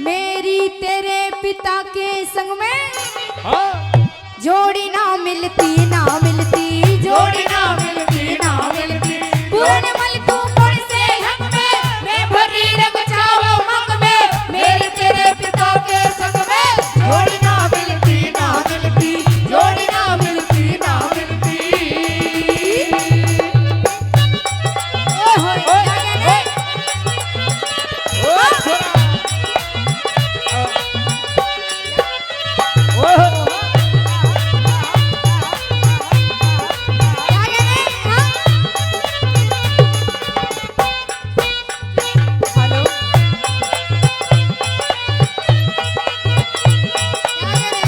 मेरी तेरे पिता के संग में हाँ। जोड़ी ना मिलती जोड़ी ना मिलती पूरन मल तू मोड़ से हक में मैं भरी रंग चावो मक में मेरे तेरे पिता के संग में जोड़ी ना मिलती जोड़ी ना मिलती ओए होए क्या कहने ओ छोरा ओ क्या कहने हाँ? हेलो क्या कहने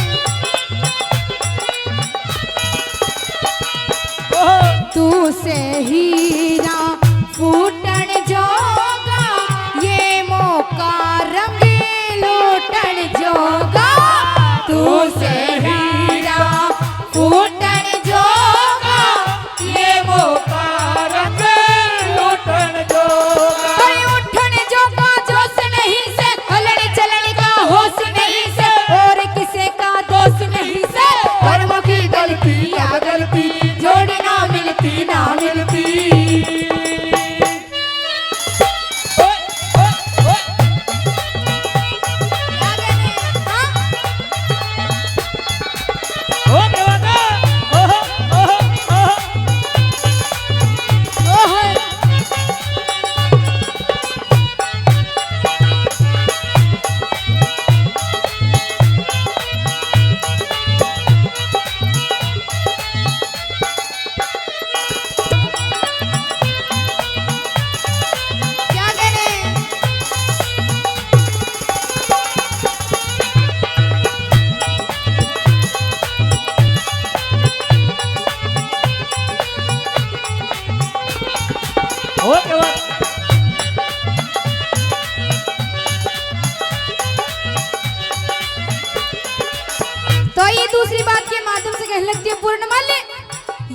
तू से हीरा फूटन जोगा ये मौका रंग लूटन जोगा तू से हीरा फूटन जोगा ये मौका रंग लूटन जो अरे उठन जोगा जोश नहीं से हलने चलने का होश नहीं से और किसे का दोष नहीं से कर्म की गलती या गलती जोड़ी ना मिलती क्या कहने हाँ? ओ देवादा ओहो क्या कहने ओ देवा तो ये दूसरी बात के माध्यम से कहने लगती है पूर्णमाल्य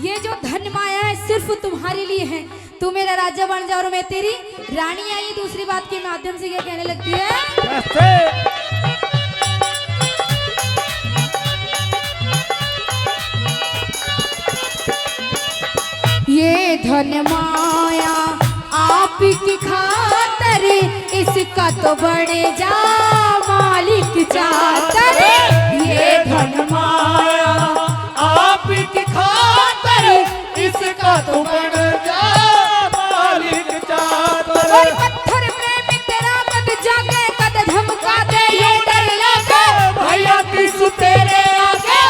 ये जो धन माया है सिर्फ तुम्हारे लिए है तू मेरा राजा बन जा और मैं तेरी रानी आई दूसरी बात के माध्यम से क्या कहने लगती है कैसे ये धन माया आप की खातर इसका तो बड़े जा मालिक चातर ये धन माया आप की खातर इसका तो बन जा मालिक और चातर पत्थर प्रेम तेरा कद जागे कद धमका दे ये डर लगे भैया किस तेरे आगे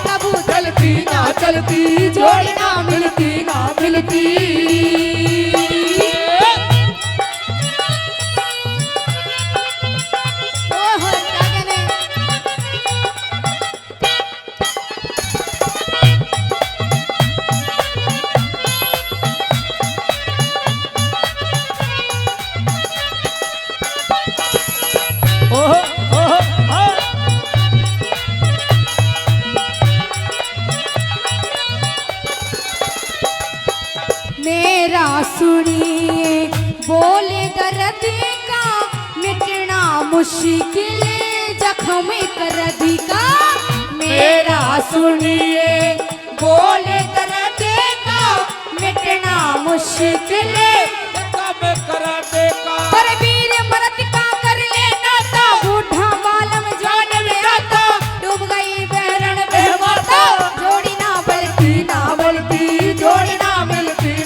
कबू चलती ना चलती जोड़ी ना मिलती ओहो क्या कहने ओहो ओहो हाँ। मेरा सुनिए बोले दर्द का मिटना मुश्किल जख्म कर का मेरा सुनिए बोले दर्द का मिटना मुश्किल काम करा देगा पर वीर मरद का कर लेना था बूढ़ा बालम जान में आता डूब गई बहरन बहवाता जोड़ी ना बलती जोड़ी ना मिलती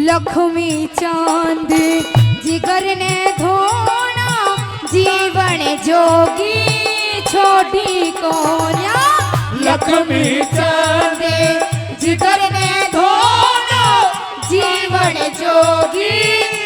लक्ष्मी चांद जिगर ने धोना जीवन जोगी छोटी कोन्या लक्ष्मी चांद जिगर ने धोना जीवन जोगी